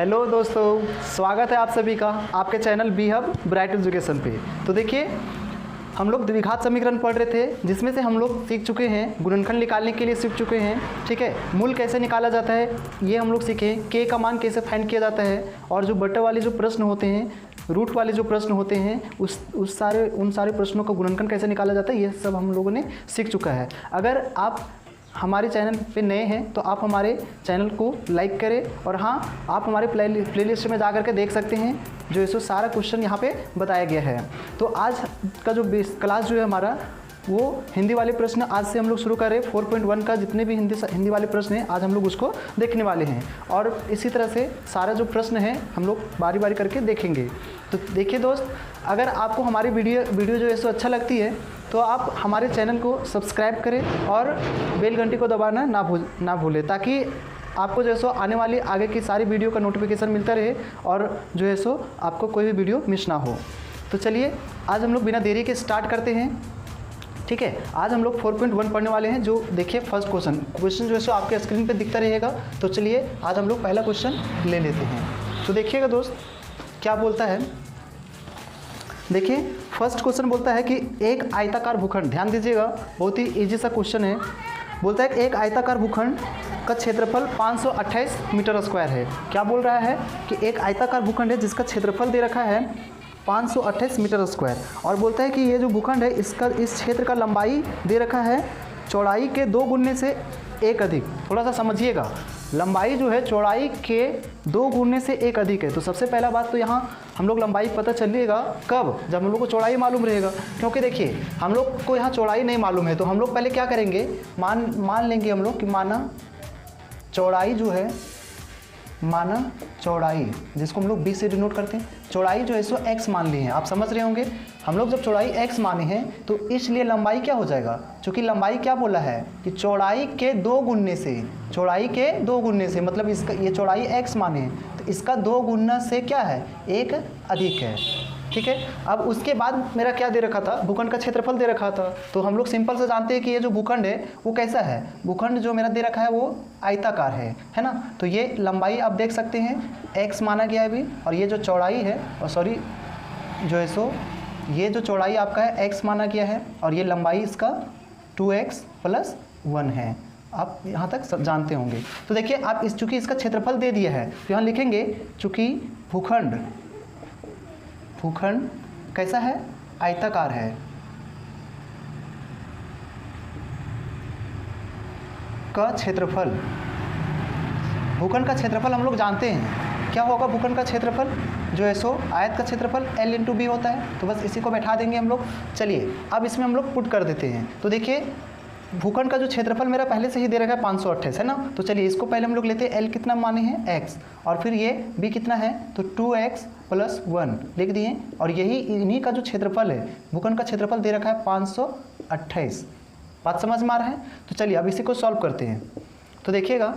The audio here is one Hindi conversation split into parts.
हेलो दोस्तों, स्वागत है आप सभी का आपके channel B hub bright education पे। तो देखिए, हम लोग द्विघात समीकरण पढ़ रहे थे, जिसमें से हम लोग सीख चुके हैं गुणनखंड निकालने के लिए सीख चुके हैं। ठीक है, मूल कैसे निकाला जाता है ये हम लोग सीखे, के का मान कैसे फाइंड किया जाता है, और जो बटे वाले जो प्रश्न होते हैं, रूट वाले जो प्रश्न होते हैं, उन सारे प्रश्नों का गुणनखंड कैसे निकाला जाता है, ये सब हम लोगों ने सीख चुका है। अगर आप हमारे चैनल पे नए हैं तो आप हमारे चैनल को लाइक करें, और हाँ, आप हमारे प्लेलिस्ट में जा कर के देख सकते हैं, जो इसको सारा क्वेश्चन यहाँ पे बताया गया है। तो आज का जो क्लास जो है हमारा, वो हिंदी वाले प्रश्न आज से हम लोग शुरू कर रहे हैं। 4.1 का जितने भी हिंदी वाले प्रश्न हैं, आज हम लोग उसको देखने वाले हैं, और इसी तरह से सारा जो प्रश्न है हम लोग बारी बारी करके देखेंगे। तो देखिए दोस्त, अगर आपको हमारी वीडियो जो है सो अच्छा लगती है तो आप हमारे चैनल को सब्सक्राइब करें और बेल घंटी को दबाना ना भूलें, ताकि आपको जो है सो आने वाली आगे की सारी वीडियो का नोटिफिकेशन मिलता रहे, और जो है सो आपको कोई भी वीडियो मिस ना हो। तो चलिए, आज हम लोग बिना देरी के स्टार्ट करते हैं। ठीक है, आज हम लोग 4.1 पढ़ने वाले हैं। जो देखिए, फर्स्ट क्वेश्चन जो है सो आपके स्क्रीन पे दिखता रहेगा। तो चलिए, आज हम लोग पहला क्वेश्चन ले लेते हैं। तो देखिएगा दोस्त, क्या बोलता है। देखिए, फर्स्ट क्वेश्चन बोलता है कि एक आयताकार भूखंड, ध्यान दीजिएगा, बहुत ही इजी सा क्वेश्चन है। बोलता है कि एक आयताकार भूखंड का क्षेत्रफल 528 मीटर स्क्वायर है। क्या बोल रहा है कि एक आयताकार भूखंड है जिसका क्षेत्रफल दे रखा है 528 मीटर स्क्वायर, और बोलता है कि ये जो भूखंड है इस क्षेत्र का लंबाई दे रखा है चौड़ाई के 2 गुने से 1 अधिक। थोड़ा सा समझिएगा, लंबाई जो है चौड़ाई के 2 गुने से 1 अधिक है। तो सबसे पहला बात तो यहाँ हम लोग लंबाई पता चलिएगा कब, जब हम लोग को चौड़ाई मालूम रहेगा। क्योंकि देखिए, हम लोग को यहाँ चौड़ाई नहीं मालूम है, तो हम लोग पहले क्या करेंगे, मान लेंगे हम लोग कि माना चौड़ाई जो है, माना चौड़ाई जिसको हम लोग b से डिनोट करते हैं, चौड़ाई जो है सो x मान ली है। आप समझ रहे होंगे, हम लोग जब चौड़ाई x माने हैं तो इसलिए लंबाई क्या हो जाएगा, क्योंकि लंबाई क्या बोला है कि चौड़ाई के 2 गुने से, चौड़ाई के 2 गुने से, मतलब इसका ये चौड़ाई x माने हैं तो इसका 2 गुना से क्या है, 1 अधिक है। ठीक है, अब उसके बाद मेरा क्या दे रखा था, भूखंड का क्षेत्रफल दे रखा था। तो हम लोग सिंपल से जानते हैं कि ये जो भूखंड है वो कैसा है, भूखंड जो मेरा दे रखा है वो आयताकार है ना। तो ये लंबाई आप देख सकते हैं x माना गया है अभी, और ये जो चौड़ाई है, और सॉरी जो है सो ये जो चौड़ाई आपका है x माना गया है, और ये लंबाई इसका 2x + 1 है। आप यहाँ तक जानते होंगे। तो देखिए, आप चूँकि इसका क्षेत्रफल दे दिया है तो यहाँ लिखेंगे, चूँकि भूखंड कैसा है, आयताकार है, का क्षेत्रफल, भूखंड का क्षेत्रफल हम लोग जानते हैं क्या होगा, भूखंड का क्षेत्रफल जो है सो आयत का क्षेत्रफल L × B होता है। तो बस इसी को बैठा देंगे हम लोग। चलिए, अब इसमें हम लोग पुट कर देते हैं। तो देखिए, भूखंड का जो क्षेत्रफल मेरा पहले से ही दे रखा है 528 है ना। तो चलिए, इसको पहले हम लोग लेते हैं, L कितना माने हैं x, और फिर ये B कितना है, तो 2x + 1 लिख दिए, और यही इन्हीं का जो क्षेत्रफल है, भूखंड का क्षेत्रफल दे रखा है 528। बात समझ में आ रहा है। तो चलिए, अब इसी को सॉल्व करते हैं। तो देखिएगा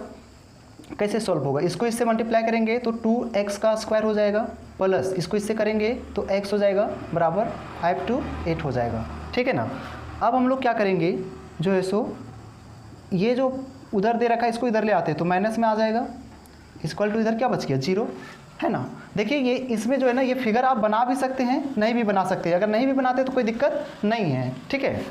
कैसे सॉल्व होगा। इसको इससे मल्टीप्लाई करेंगे तो 2x का स्क्वायर हो जाएगा, प्लस इसको इससे करेंगे तो x हो जाएगा बराबर 5 × 8 हो जाएगा। ठीक है ना। अब हम लोग क्या करेंगे, जो है सो ये जो उधर दे रखा है इसको इधर ले आते हैं तो माइनस में आ जाएगा, इक्वल टू इधर क्या बच गया, 0 है ना। देखिए, ये इसमें जो है ना, ये फिगर आप बना भी सकते हैं, नहीं भी बना सकते हैं। अगर नहीं भी बनाते तो कोई दिक्कत नहीं है। ठीक है,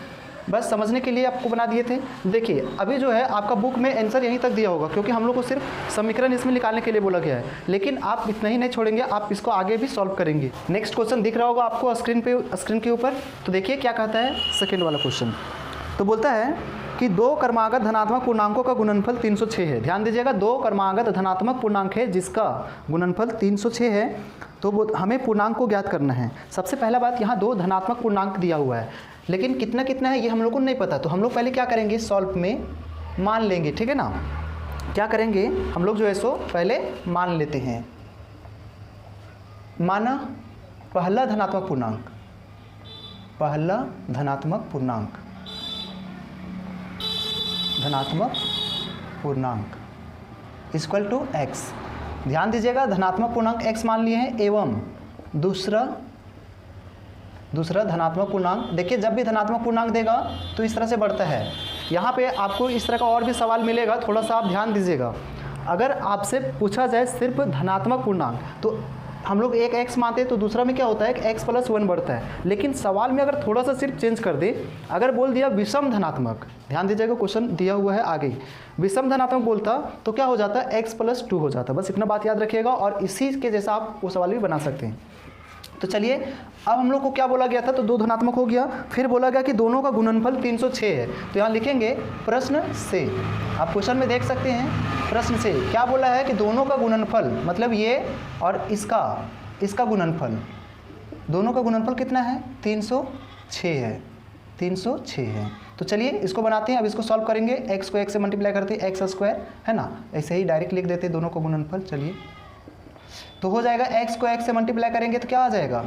बस समझने के लिए आपको बना दिए थे। देखिए, अभी जो है आपका बुक में आंसर यहीं तक दिया होगा, क्योंकि हम लोग को सिर्फ समीकरण इसमें निकालने के लिए बोला गया है। लेकिन आप इतना ही नहीं छोड़ेंगे, आप इसको आगे भी सॉल्व करेंगे। नेक्स्ट क्वेश्चन दिख रहा होगा आपको स्क्रीन के ऊपर। तो देखिए क्या कहता है सेकेंड वाला क्वेश्चन। तो बोलता है कि 2 क्रमागत धनात्मक पूर्णांकों का गुणनफल 306 है। ध्यान दीजिएगा, 2 क्रमागत धनात्मक पूर्णांक है जिसका गुणनफल 306 है। तो हमें पूर्णांक को ज्ञात करना है। सबसे पहला बात, यहाँ 2 धनात्मक पूर्णांक दिया हुआ है, लेकिन कितना कितना है ये हम लोग को नहीं पता। तो हम लोग पहले क्या करेंगे, सॉल्व में मान लेंगे। ठीक है ना, क्या करेंगे हम लोग, जो है सो पहले मान लेते हैं। माना पहला धनात्मक पूर्णांक इक्वल टू x। ध्यान दीजिएगा, धनात्मक पूर्णांक x मान लिए हैं, एवं दूसरा धनात्मक पूर्णांक। देखिए, जब भी धनात्मक पूर्णांक देगा तो इस तरह से बढ़ता है। यहाँ पे आपको इस तरह का और भी सवाल मिलेगा, थोड़ा सा आप ध्यान दीजिएगा। अगर आपसे पूछा जाए सिर्फ धनात्मक पूर्णांक तो हम लोग एक x मानते हैं, तो दूसरा में क्या होता है कि x + 1 बढ़ता है। लेकिन सवाल में अगर थोड़ा सा सिर्फ चेंज कर दे, अगर बोल दिया विषम धनात्मक, ध्यान दीजिएगा क्वेश्चन दिया हुआ है आगे, विषम धनात्मक बोलता तो क्या हो जाता है, x + 2 हो जाता। बस इतना बात याद रखिएगा और इसी के जैसा आप वो सवाल भी बना सकते हैं। तो चलिए अब हम लोग को क्या बोला गया था, तो दो धनात्मक हो गया, फिर बोला गया कि दोनों का गुणनफल 306 है। तो यहाँ लिखेंगे प्रश्न से, आप क्वेश्चन में देख सकते हैं प्रश्न से क्या बोला है कि दोनों का गुणनफल, मतलब ये और इसका गुणनफल, दोनों का गुणनफल कितना है, 306 है, 306 है। तो चलिए इसको बनाते हैं, अब इसको सॉल्व करेंगे, x को x से मल्टीप्लाई करते हैं, x² है ना, ऐसे ही डायरेक्ट लिख देते हैं दोनों का गुणनफल। चलिए तो हो जाएगा x को x से मल्टीप्लाई करेंगे तो क्या आ जाएगा,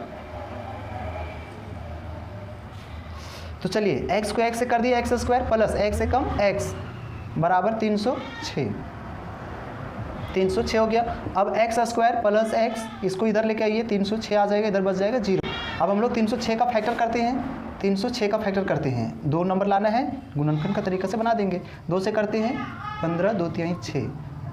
तो चलिए x को x से कर दिया x² प्लस x से कम x बराबर 306, 306 हो गया। अब x² प्लस x, इसको इधर लेके आइए, 306 आ जाएगा, इधर बच जाएगा 0। अब हम लोग 306 का फैक्टर करते हैं, 306 का फैक्टर करते हैं, 2 नंबर लाना है, गुणनखंड का तरीका से बना देंगे। 2 से करते हैं 15, 2 तिहाई 6,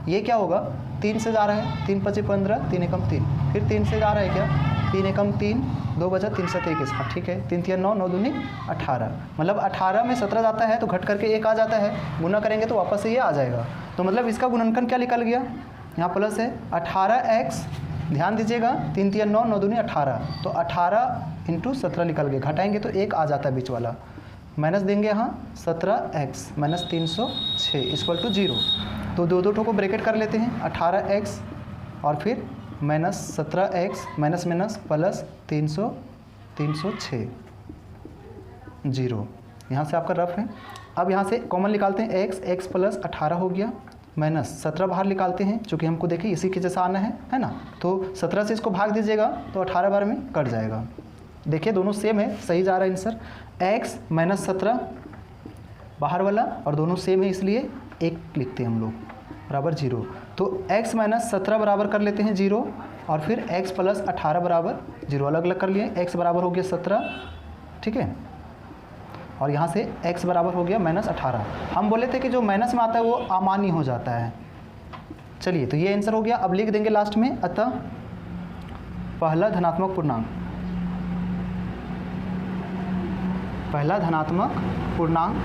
ये क्या होगा, 3 से जा रहा है, 3 × 5 = 15, 3 × 3, फिर 3 से जा रहा है क्या, 3 × 3 2 बचा, 3 × 7 = 21, हाँ ठीक है, 3 × 3 = 9, 9 × 2 = 18, मतलब 18 में 17 जाता है तो घट करके 1 आ जाता है, गुना करेंगे तो वापस से ये आ जाएगा। तो मतलब इसका गुणनखंड क्या निकल गया, यहाँ प्लस है 18x, ध्यान दीजिएगा, 3 × 3 = 9, 9 × 2 = 18, तो 18 × 17 निकल गया, घटाएंगे तो 1 आ जाता है बीच वाला, माइनस देंगे यहाँ 17x - 306 = 0। तो दो को ब्रैकेट कर लेते हैं, 18x और फिर -17x माइनस प्लस 306 0, यहाँ से आपका रफ है। अब यहाँ से कॉमन निकालते हैं, x + 18 हो गया, -17 बाहर निकालते हैं, चूँकि हमको देखिए इसी के जैसा आना है ना, तो 17 से इसको भाग दीजिएगा तो 18 बार में कट जाएगा। देखिए दोनों सेम है, सही जा रहा है आंसर, x - 17 बाहर वाला और दोनों सेम है इसलिए 1 लिखते हैं हम लोग बराबर 0। तो x - 17 बराबर कर लेते हैं 0 और फिर x + 18 बराबर 0, अलग अलग कर लिए, x बराबर हो गया 17, ठीक है, और यहाँ से x बराबर हो गया -18। हम बोले थे कि जो माइनस में आता है वो अमान्य हो जाता है। चलिए तो ये आंसर हो गया। अब लिख देंगे लास्ट में, अतः पहला धनात्मक पूर्णांक, पहला धनात्मक पूर्णांक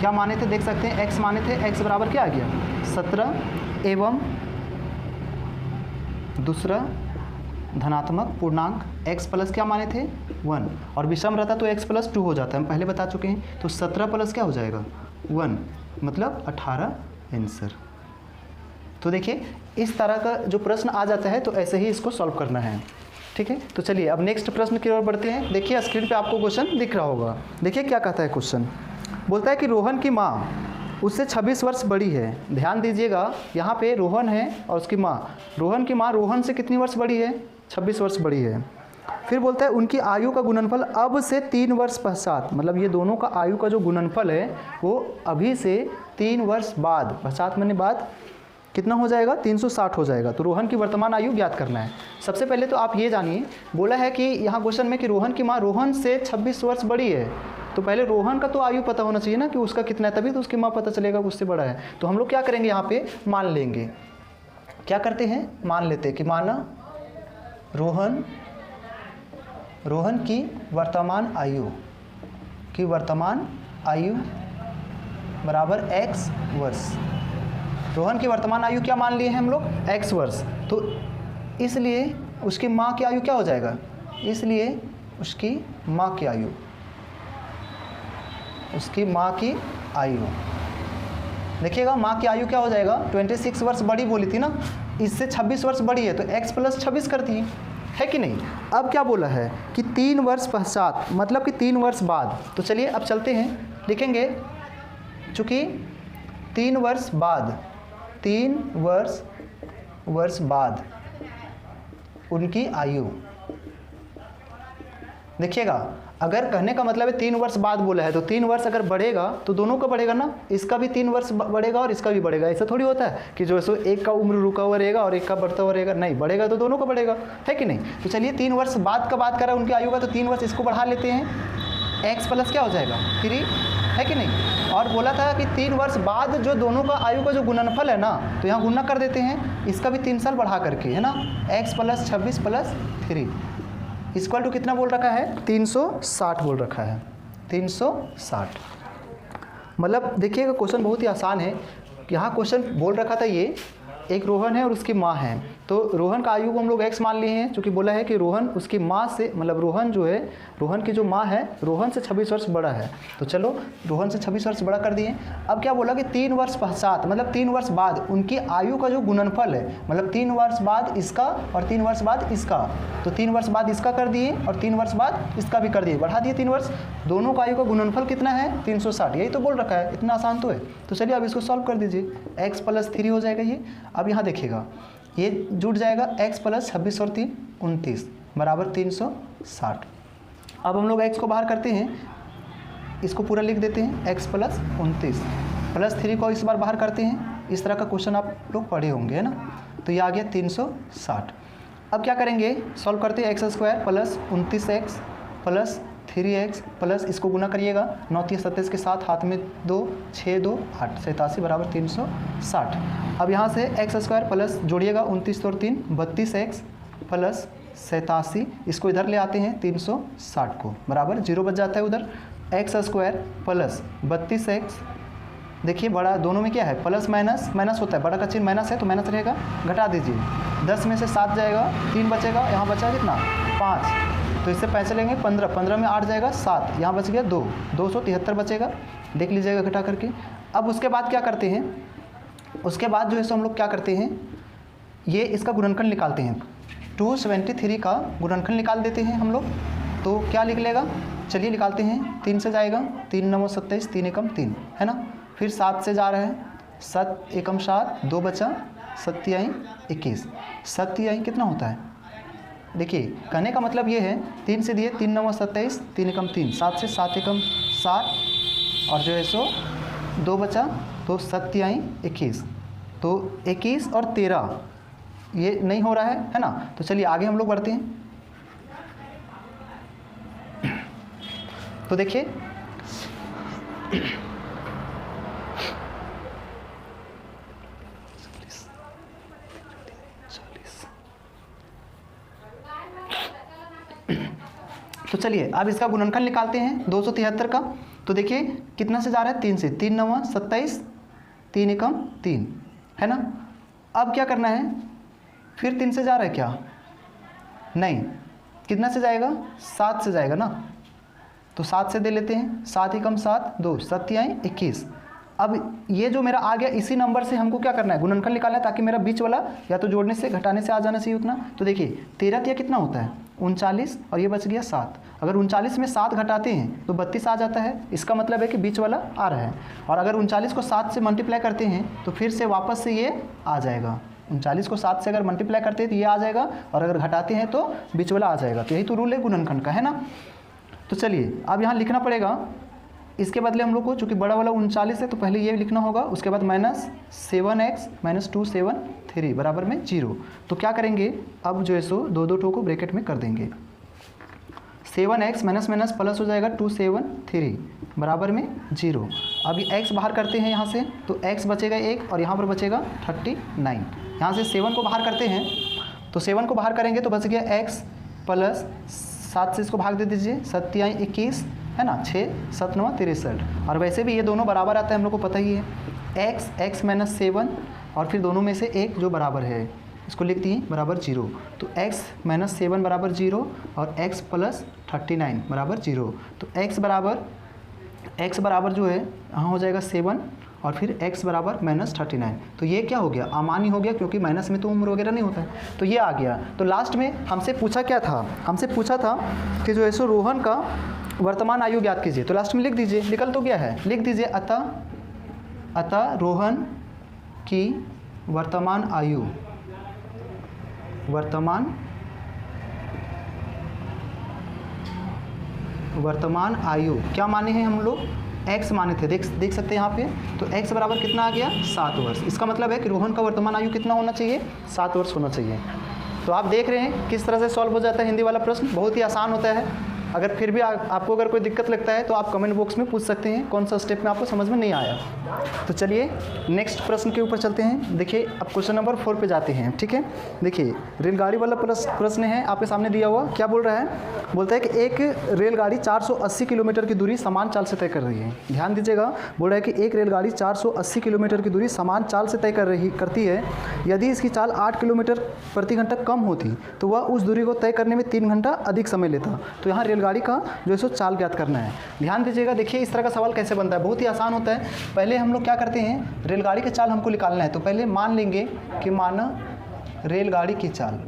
क्या माने थे, देख सकते हैं x माने थे, x बराबर क्या आ गया 17 एवं दूसरा धनात्मक पूर्णांक x प्लस क्या माने थे 1, और विषम रहता तो x + 2 हो जाता है, हम पहले बता चुके हैं। तो 17 प्लस क्या हो जाएगा 1, मतलब 18 आंसर। तो देखिए इस तरह का जो प्रश्न आ जाता है तो ऐसे ही इसको सॉल्व करना है, ठीक है। तो चलिए अब नेक्स्ट प्रश्न की ओर बढ़ते हैं। देखिए स्क्रीन पे आपको क्वेश्चन दिख रहा होगा, देखिए क्या कहता है क्वेश्चन, बोलता है कि रोहन की माँ उससे 26 वर्ष बड़ी है। ध्यान दीजिएगा यहाँ पे रोहन है और उसकी माँ, रोहन की माँ रोहन से कितनी वर्ष बड़ी है, 26 वर्ष बड़ी है। फिर बोलता है उनकी आयु का गुणनफल अब से 3 वर्ष पश्चात, मतलब ये दोनों का आयु का जो गुणनफल है वो अभी से 3 वर्ष बाद, पश्चात मैंने बाद कितना हो जाएगा 360 हो जाएगा। तो रोहन की वर्तमान आयु ज्ञात करना है। सबसे पहले तो आप ये जानिए, बोला है कि यहाँ क्वेश्चन में कि रोहन की माँ रोहन से 26 वर्ष बड़ी है, तो पहले रोहन का तो आयु पता होना चाहिए ना कि उसका कितना है, तभी तो उसकी माँ पता चलेगा कि उससे बड़ा है। तो हम लोग क्या करेंगे, यहाँ पे मान लेंगे, क्या करते हैं मान लेते हैं कि माना रोहन की वर्तमान आयु बराबर x वर्ष। रोहन की वर्तमान आयु क्या मान लिए हैं हम लोग, x वर्ष, तो इसलिए उसकी माँ की आयु क्या हो जाएगा, इसलिए उसकी माँ की आयु देखिएगा, माँ की आयु क्या हो जाएगा 26 वर्ष बड़ी बोली थी ना, इससे 26 वर्ष बड़ी है तो x + 26 कर दिए, है कि नहीं। अब क्या बोला है कि 3 वर्ष पश्चात, मतलब कि 3 वर्ष बाद। तो चलिए अब चलते हैं, लिखेंगे चूँकि 3 वर्ष बाद उनकी आयु, देखिएगा अगर कहने का मतलब है 3 वर्ष बाद बोला है तो 3 वर्ष अगर बढ़ेगा तो दोनों का बढ़ेगा ना, इसका भी 3 वर्ष बढ़ेगा और इसका भी बढ़ेगा। ऐसा थोड़ी होता है कि जो सो एक का उम्र रुका हुआ रहेगा और एक का बढ़ता हुआ रहेगा, नहीं, बढ़ेगा तो दोनों का बढ़ेगा, है कि नहीं। तो चलिए 3 वर्ष बाद का बात कर रहा है उनकी आयु का, तो 3 वर्ष इसको बढ़ा लेते हैं, x प्लस क्या हो जाएगा 3, है कि नहीं, और बोला था कि 3 वर्ष बाद जो दोनों का आयु का जो गुणनफल है ना, तो यहाँ गुणा कर देते हैं, इसका भी 3 साल बढ़ा करके, है ना। x + 26 + 3 इक्वल टू कितना बोल रखा है, 360 बोल रखा है, 360। मतलब देखिएगा क्वेश्चन बहुत ही आसान है। यहाँ क्वेश्चन बोल रखा था ये एक रोहन है और उसकी माँ है, तो रोहन का आयु को हम लोग x मान लिए हैं, क्योंकि बोला है कि रोहन उसकी माँ से, मतलब रोहन जो है, रोहन की जो माँ है रोहन से 26 वर्ष बड़ा है, तो चलो रोहन से 26 वर्ष बड़ा कर दिए। अब क्या बोला कि 3 वर्ष पश्चात, मतलब 3 वर्ष बाद उनकी आयु का जो गुणनफल है, मतलब 3 वर्ष बाद इसका और 3 वर्ष बाद इसका, तो 3 वर्ष बाद इसका कर दिए और 3 वर्ष बाद इसका भी कर दिए, बढ़ा दिए 3 वर्ष। दोनों का आयु का गुणनफल कितना है, 360, यही तो बोल रखा है, इतना आसान तो है। तो चलिए अब इसको सॉल्व कर दीजिए, x + 3 हो जाएगा ये। अब यहाँ देखिएगा ये जुट जाएगा, x + 26 और 3 29 बराबर 360। अब हम लोग x को बाहर करते हैं, इसको पूरा लिख देते हैं, x + 29 + 3 को इस बार बाहर करते हैं। इस तरह का क्वेश्चन आप लोग पढ़े होंगे, है ना। तो ये आ गया 360। अब क्या करेंगे, सॉल्व करते हैं, x² + 29x + 3x प्लस इसको गुना करिएगा, 9 × 27 के साथ हाथ में 2, 6 2 8 87 बराबर 360। अब यहाँ से x² प्लस जोड़िएगा 29 और 3 32x प्लस 87, इसको इधर ले आते हैं 360 को, बराबर 0 बच जाता है उधर। x² प्लस 32x, देखिए बड़ा दोनों में क्या है, प्लस माइनस, माइनस होता है, बड़ा का चिन्ह माइनस है तो माइनस रहेगा, घटा दीजिए, 10 में से 7 जाएगा, 3 बचेगा, यहाँ बचा कितना 5, तो इससे पैसे लेंगे 15, 15 में 8 जाएगा 7, यहाँ बच गया 2, 273 बचेगा, देख लीजिएगा घटा करके। अब उसके बाद क्या करते हैं, उसके बाद जो है सो हम लोग क्या करते हैं, ये इसका गुणनखंड निकालते हैं, 273 का गुणनखंड निकाल देते हैं हम लोग। तो क्या लिख लेगा, चलिए निकालते हैं, 3 से जाएगा, 3 9 27, 3 एकम 3, है ना। फिर 7 से जा रहा है, 7 एकम 7, 2 बचा, 7 तिहाई 21, 7 तिहाई कितना होता है, देखिए कहने का मतलब ये है, 3 से दिए, 3 9 27, 3 एकम 3, 7 से 7 एकम 7, और जो है सो 2 बचा, तो 7 तिहाई 21, तो 21 और 13 ये नहीं हो रहा है ना। तो चलिए आगे हम लोग बढ़ते हैं। तो देखिए तो चलिए अब इसका गुणनखंड निकालते हैं 273 का। तो देखिए कितना से जा रहा है, 3 से, 3 9 27, 3 एकम 3, है ना। अब क्या करना है, फिर 3 से जा रहा है क्या, नहीं, कितना से जाएगा, 7 से जाएगा ना, तो 7 से दे लेते हैं, 7 एकम 7, 2 7 तिहाई 21। अब ये जो मेरा आ गया, इसी नंबर से हमको क्या करना है, गुणनखंड निकालना है, ताकि मेरा बीच वाला या तो जोड़ने से घटाने से आ जाना चाहिए उतना। तो देखिए 13 तिया कितना होता है, 39, और ये बच गया 7। अगर 39 में 7 घटाते हैं तो 32 आ जाता है, इसका मतलब है कि बीच वाला आ रहा है। और अगर 39 को 7 से मल्टीप्लाई करते हैं तो फिर से वापस से ये आ जाएगा, 39 को 7 से अगर मल्टीप्लाई करते हैं तो ये आ जाएगा, और अगर घटाते हैं तो बीच वाला आ जाएगा। तो यही तो रूल है गुणनखंड का, है ना। तो चलिए अब यहाँ लिखना पड़ेगा, इसके बदले हम लोग को, चूँकि बड़ा वाला 39 है तो पहले ये लिखना होगा, उसके बाद -7x - 273 बराबर में 0। तो क्या करेंगे, अब जो है सो 2 ठो को ब्रैकेट में कर देंगे, 7x माइनस माइनस प्लस हो जाएगा 273 बराबर में 0। अभी x बाहर करते हैं यहाँ से, तो x बचेगा 1 और यहाँ पर बचेगा 39। यहाँ से 7 को बाहर करते हैं, तो 7 को बाहर करेंगे तो बच गया x प्लस 7 से इसको भाग दे दीजिए, 7 तिहाई 21, है ना, 6 7 9 63। और वैसे भी ये दोनों बराबर आता है, हम लोग को पता ही है, x - 7 और फिर दोनों में से एक जो बराबर है इसको लिख दिए बराबर 0। तो x - 7 बराबर 0 और x प्लस 39 बराबर 0। तो x बराबर जो है यहाँ हो जाएगा 7 और फिर x बराबर -39। तो ये क्या हो गया, अमान्य हो गया, क्योंकि माइनस में तो उम्र वगैरह नहीं होता है, तो ये आ गया। तो लास्ट में हमसे पूछा क्या था, हमसे पूछा था कि जो है सो रोहन का वर्तमान आयु ज्ञात कीजिए। तो लास्ट में लिख दीजिए, निकल तो गया है, लिख दीजिए अतः रोहन की वर्तमान आयु क्या माने हैं हम लोग, x माने थे, देख सकते हैं यहाँ पे। तो x बराबर कितना आ गया, 7 वर्ष। इसका मतलब है कि रोहन का वर्तमान आयु कितना होना चाहिए, 7 वर्ष होना चाहिए। तो आप देख रहे हैं किस तरह से सॉल्व हो जाता है हिंदी वाला प्रश्न, बहुत ही आसान होता है। अगर फिर भी आपको अगर कोई दिक्कत लगता है तो आप कमेंट बॉक्स में पूछ सकते हैं कौन सा स्टेप में आपको समझ में नहीं आया। तो चलिए नेक्स्ट प्रश्न के ऊपर चलते हैं। देखिए अब क्वेश्चन नंबर 4 पे जाते हैं, ठीक है। देखिए रेलगाड़ी वाला प्रश्न है आपके सामने दिया हुआ, क्या बोल रहा है, बोलता है कि एक रेलगाड़ी 480 किलोमीटर की दूरी समान चाल से तय कर रही है। ध्यान दीजिएगा, बोल रहा है कि एक रेलगाड़ी 480 किलोमीटर की दूरी समान चाल से तय करती है। यदि इसकी चाल 8 किलोमीटर प्रति घंटा कम होती तो वह उस दूरी को तय करने में 3 घंटा अधिक समय लेता। तो यहाँ रेलगाड़ी का जो है सो चाल ज्ञात करना है। ध्यान दीजिएगा, देखिए इस तरह का सवाल कैसे बनता है, बहुत ही आसान होता है। पहले हम लोग क्या करते हैं, रेलगाड़ी की चाल हमको निकालना है, तो पहले मान लेंगे कि माना रेलगाड़ी की चाल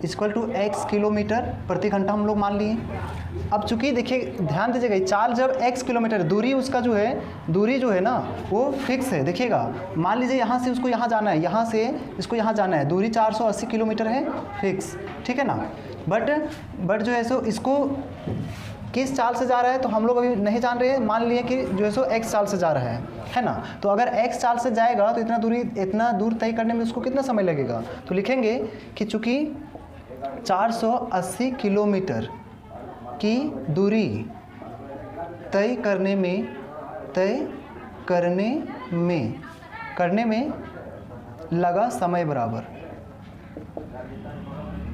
इक्वल टू x किलोमीटर प्रति घंटा हम लोग मान लिए। अब चूंकि देखिए ध्यान दीजिएगा, चाल जब x किलोमीटर, दूरी उसका जो है ना वो फिक्स है। देखिएगा मान लीजिए यहाँ से उसको यहाँ जाना है, यहाँ से इसको यहाँ जाना है, दूरी 480 किलोमीटर है फिक्स, ठीक है ना। बट जो है सो इसको किस चाल से जा रहा है तो हम लोग अभी नहीं जान रहे हैं, मान लिए कि जो है सो x चाल से जा रहा है ना। तो अगर x चाल से जाएगा तो इतना दूर तय करने में उसको कितना समय लगेगा, तो लिखेंगे कि चूँकि 480 किलोमीटर की दूरी तय करने में लगा समय बराबर।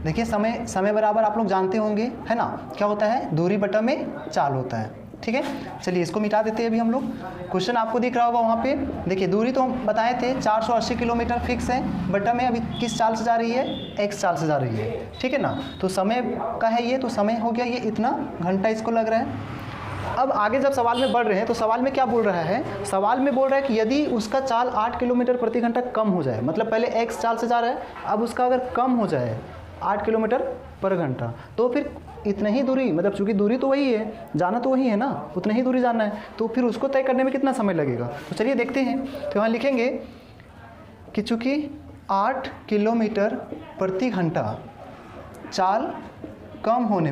देखिए समय बराबर आप लोग जानते होंगे, है ना, क्या होता है, दूरी बटा में चाल होता है, ठीक है। चलिए इसको मिटा देते हैं अभी हम लोग। क्वेश्चन आपको दिख रहा होगा वहाँ पे, देखिए दूरी तो हम बताए थे 480 किलोमीटर फिक्स है, बटा में अभी किस चाल से जा रही है, x चाल से जा रही है, ठीक है ना। तो समय का है ये, तो समय हो गया ये इतना घंटा इसको लग रहा है। अब आगे जब सवाल में बढ़ रहे हैं तो सवाल में क्या बोल रहा है, सवाल में बोल रहा है कि यदि उसका चाल 8 किलोमीटर प्रति घंटा कम हो जाए, मतलब पहले x चाल से जा रहा है, अब उसका अगर कम हो जाए 8 किलोमीटर पर घंटा, तो फिर इतना ही दूरी, मतलब चूंकि दूरी तो वही है, जाना तो वही है ना, उतना ही दूरी जाना है, तो फिर उसको तय करने में कितना समय लगेगा। तो चलिए देखते हैं। तो यहाँ लिखेंगे कि चूंकि 8 किलोमीटर प्रति घंटा चाल कम होने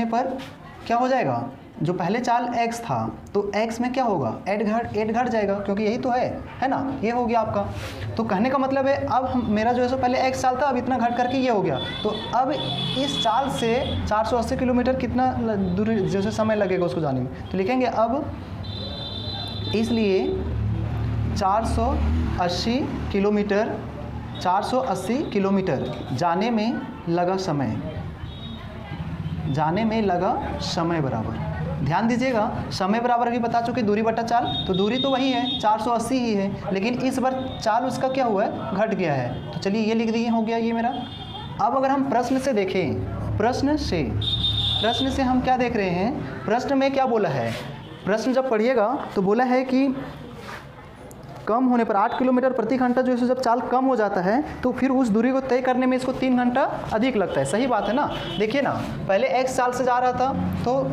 पर क्या हो जाएगा, जो पहले चाल x था तो x में क्या होगा, 8 घट जाएगा, क्योंकि यही तो है ना, ये हो गया आपका। तो कहने का मतलब है अब मेरा जो है सो पहले x चाल था, अब इतना घट करके ये हो गया। तो अब इस चाल से 480 किलोमीटर कितना दूरी जैसे समय लगेगा उसको जाने में, तो लिखेंगे अब इसलिए 480 किलोमीटर जाने में लगा समय बराबर। ध्यान दीजिएगा, समय बराबर अभी बता चुके दूरी बटा चाल, तो दूरी तो वही है 480 ही है, लेकिन इस बार चाल उसका क्या हुआ है, घट गया है। तो चलिए ये लिख दिए, हो गया ये मेरा। अब अगर हम प्रश्न से देखें, प्रश्न से हम क्या देख रहे हैं, प्रश्न में क्या बोला है, प्रश्न जब पढ़िएगा तो बोला है कि कम होने पर 8 किलोमीटर प्रति घंटा जो है जब चाल कम हो जाता है तो फिर उस दूरी को तय करने में इसको 3 घंटा अधिक लगता है। सही बात है ना। देखिए ना, पहले x चाल से जा रहा था तो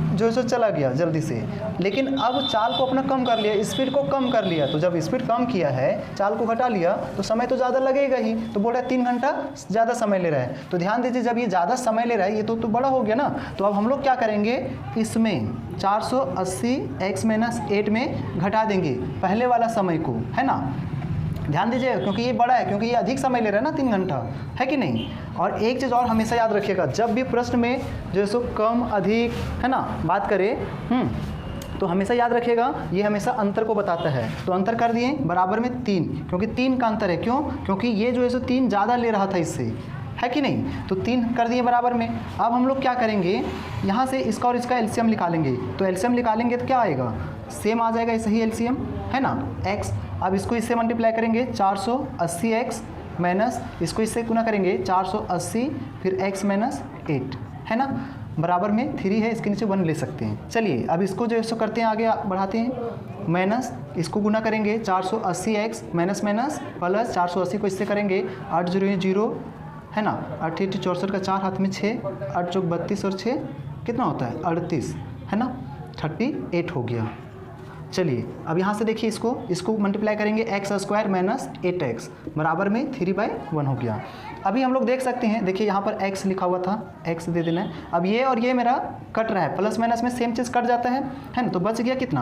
जो है सो चला गया जल्दी से, लेकिन अब चाल को अपना कम कर लिया, स्पीड को कम कर लिया। तो जब स्पीड कम किया है, चाल को घटा लिया, तो समय तो ज़्यादा लगेगा ही। तो बोल रहा है 3 घंटा ज़्यादा समय ले रहा है। तो ध्यान दीजिए, जब ये ज़्यादा समय ले रहा है, ये तो बड़ा हो गया ना। तो अब हम लोग क्या करेंगे, इसमें 480 x - 8 में घटा देंगे पहले वाला समय को, है ना। ध्यान दीजिएगा, क्योंकि ये बड़ा है, क्योंकि ये अधिक समय ले रहा है ना, 3 घंटा, है कि नहीं। और एक चीज़ और हमेशा याद रखिएगा, जब भी प्रश्न में जो है सो कम अधिक, है ना, बात करें तो हमेशा याद रखिएगा ये हमेशा अंतर को बताता है। तो अंतर कर दिए बराबर में 3, क्योंकि 3 का अंतर है। क्यों, क्योंकि ये जो है सो 3 ज़्यादा ले रहा था इससे, है कि नहीं। तो 3 कर दिए बराबर में। अब हम लोग क्या करेंगे, यहाँ से इसका और इसका एलसीएम निकालेंगे। तो एलसीएम निकालेंगे तो क्या आएगा, सेम आ जाएगा, सही एलसीएम, है ना, x। अब इसको इससे मल्टीप्लाई करेंगे, 480x माइनस इसको इससे गुना करेंगे 480, फिर x - 8, है ना, बराबर में 3 है, इसके नीचे 1 ले सकते हैं। चलिए अब इसको जो है सो करते हैं, आगे बढ़ाते हैं। माइनस इसको गुना करेंगे 480x माइनस प्लस 480 को इससे करेंगे 8 0 0, है ना, 8 8 64 का 4 हाथ में 6, 8 चौक 32 और 6 कितना होता है 38, है ना, 38 हो गया। चलिए अब यहाँ से देखिए, इसको मल्टीप्लाई करेंगे x² माइनस 8x बराबर में 3/1 हो गया। अभी हम लोग देख सकते हैं, देखिए यहाँ पर x लिखा हुआ था, x दे देना है। अब ये और ये मेरा कट रहा है, प्लस माइनस में सेम चीज़ कट जाता है ना। तो बच गया कितना,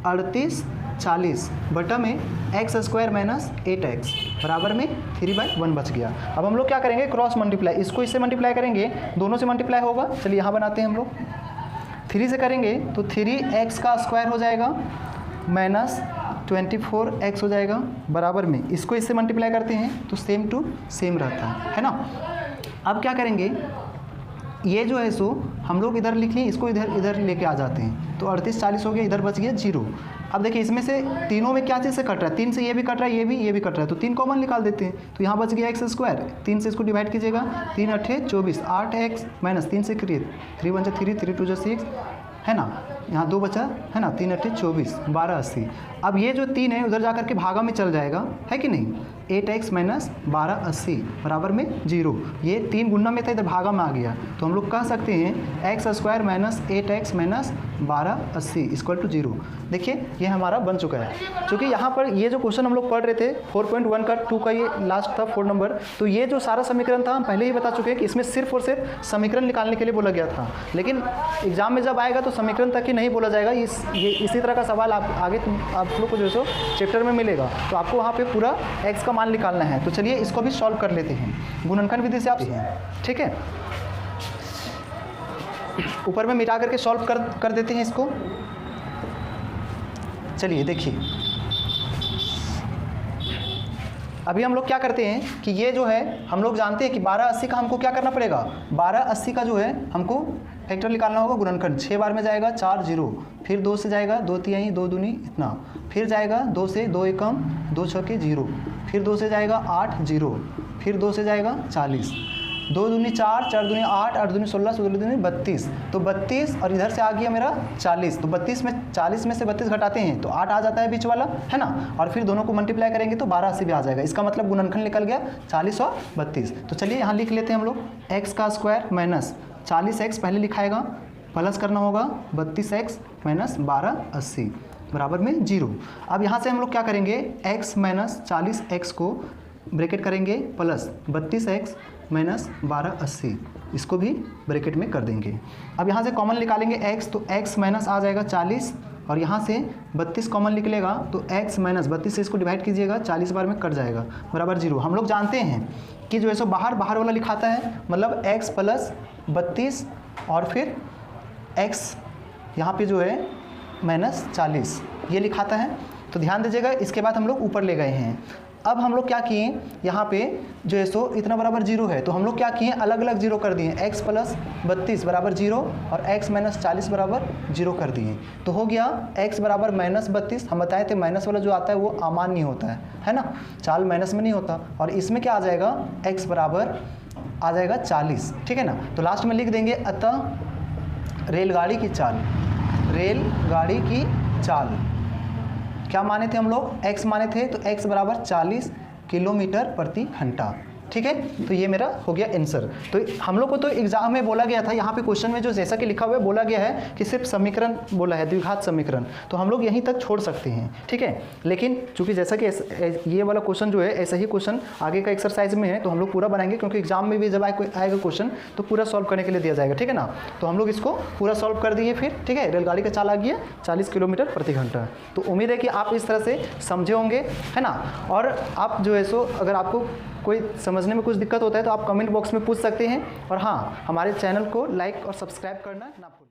38 40 बटा में x² माइनस 8x बराबर में 3/1 बच गया। अब हम लोग क्या करेंगे, क्रॉस मल्टीप्लाई, इसको इससे मल्टीप्लाई करेंगे, दोनों से मल्टीप्लाई होगा। चलिए यहाँ बनाते हैं हम लोग, 3 से करेंगे तो 3x² हो जाएगा माइनस 24x हो जाएगा बराबर में, इसको इससे मल्टीप्लाई करते हैं तो सेम टू सेम रहता है ना। अब क्या करेंगे, ये जो है सो हम लोग इधर लिख लें, इसको इधर लेके आ जाते हैं तो 38 40 हो गया, इधर बच गया 0। अब देखिए इसमें से तीनों में क्या चीज़ से कट रहा है, 3 से ये भी कट रहा है, ये भी कट रहा है, तो 3 कॉमन निकाल देते हैं तो यहाँ बच गया x²। 3 से इसको डिवाइड कीजिएगा, 3 8 24, 8x माइनस 3 से करिए, 3 1 3, 3 2 6 है ना, यहाँ 2 बचा है ना, 3 8 24, 1280। अब ये जो 3 है उधर जाकर के भागा में चल जाएगा, है कि नहीं, 8x माइनस 1280 बराबर में 0। ये 3 गुना में था, इधर भागा में आ गया, तो हम लोग कह सकते हैं x² minus 8x minus 1280 equal to 0। देखिए ये हमारा बन चुका है। क्योंकि यहाँ पर ये जो क्वेश्चन हम लोग पढ़ रहे थे 4.1 का 2 का ये लास्ट था 4 नंबर, तो ये जो सारा समीकरण था हम पहले ही बता चुके हैं कि इसमें सिर्फ और सिर्फ समीकरण निकालने के लिए बोला गया था। लेकिन एग्जाम में जब आएगा तो समीकरण तक ही नहीं बोला जाएगा, ये इसी तरह का सवाल आगे आप लोग को जो सो चैप्टर में मिलेगा, तो आपको वहाँ पे पूरा x का मान निकालना है। तो चलिए इसको भी सॉल्व कर लेते हैं गुणनखंड विधि से आप, ठीक है। ऊपर में मिटा करके सॉल्व कर देते हैं इसको। चलिए देखिए अभी हम लोग क्या करते हैं कि ये जो है हम लोग जानते हैं कि 1280 का हमको क्या करना पड़ेगा, 1280 का जो है हमको फैक्टर निकालना होगा गुणनखंड। 6 बार में जाएगा 4 0, फिर 2 से जाएगा 2 3 2 दूनी इतना, फिर जाएगा 2 से 2 एकम 2 छके 0, फिर 2 से जाएगा 8 0, फिर 2 से जाएगा 40, 2 दूनी 4, 4 दूनी 8, 8 दूनी 16, 16 दूनी 32, तो 32 और इधर से आ गया मेरा 40, तो 32 में 40 में से 32 घटाते हैं तो 8 आ जाता है बीच वाला, है ना, और फिर दोनों को मल्टीप्लाई करेंगे तो 1280 भी आ जाएगा। इसका मतलब गुणनखंड निकल गया 40 और 32। तो चलिए यहाँ लिख लेते हैं हम लोग, x² माइनस 40x पहले लिखाएगा, प्लस करना होगा 32x माइनस 1280 बराबर में 0। अब यहाँ से हम लोग क्या करेंगे, x माइनस 40x को ब्रैकेट करेंगे प्लस 32x माइनस 1280, इसको भी ब्रैकेट में कर देंगे। अब यहाँ से कॉमन निकालेंगे x, तो x माइनस आ जाएगा 40 और यहाँ से 32 कॉमन निकलेगा तो x माइनस 32 से इसको डिवाइड कीजिएगा, 40 बार में कट जाएगा बराबर 0। हम लोग जानते हैं कि जो है सो बाहर वाला लिखाता है, मतलब x प्लस 32 और फिर x यहाँ पे जो है माइनस 40 ये लिखाता है। तो ध्यान दीजिएगा, इसके बाद हम लोग ऊपर ले गए हैं। अब हम लोग क्या किए, यहाँ पे जो है सो इतना बराबर 0 है, तो हम लोग क्या किए, अलग अलग 0 कर दिए, x प्लस 32 बराबर 0 और x माइनस 40 बराबर 0 कर दिए, तो हो गया x बराबर माइनस 32। हम बताए थे माइनस वाला जो आता है वो अमान्य होता है ना, चाल माइनस में नहीं होता। और इसमें क्या आ जाएगा, x बराबर आ जाएगा 40, ठीक है ना। तो लास्ट में लिख देंगे, अतः रेलगाड़ी की चाल, रेलगाड़ी की चाल क्या माने थे हम लोग, x माने थे, तो x बराबर 40 किलोमीटर प्रति घंटा, ठीक है। तो ये मेरा हो गया आंसर। तो हम लोग को तो एग्जाम में बोला गया था, यहाँ पे क्वेश्चन में जो जैसा कि लिखा हुआ है बोला गया है कि सिर्फ समीकरण बोला है, द्विघात समीकरण, तो हम लोग यहीं तक छोड़ सकते हैं, ठीक है। लेकिन चूंकि जैसा कि ये वाला क्वेश्चन जो है ऐसा ही क्वेश्चन आगे का एक्सरसाइज में है, तो हम लोग पूरा बनाएंगे, क्योंकि एग्जाम में भी जब आएगा क्वेश्चन तो पूरा सॉल्व करने के लिए दिया जाएगा, ठीक है ना। तो हम लोग इसको पूरा सॉल्व कर दिए फिर, ठीक है। रेलगाड़ी का चाल आ गया 40 किलोमीटर प्रति घंटा। तो उम्मीद है कि आप इस तरह से समझे होंगे, है ना। और आप जो है सो अगर आपको कोई समझने में कुछ दिक्कत होता है तो आप कमेंट बॉक्स में पूछ सकते हैं। और हाँ, हमारे चैनल को लाइक और सब्सक्राइब करना ना भूलें।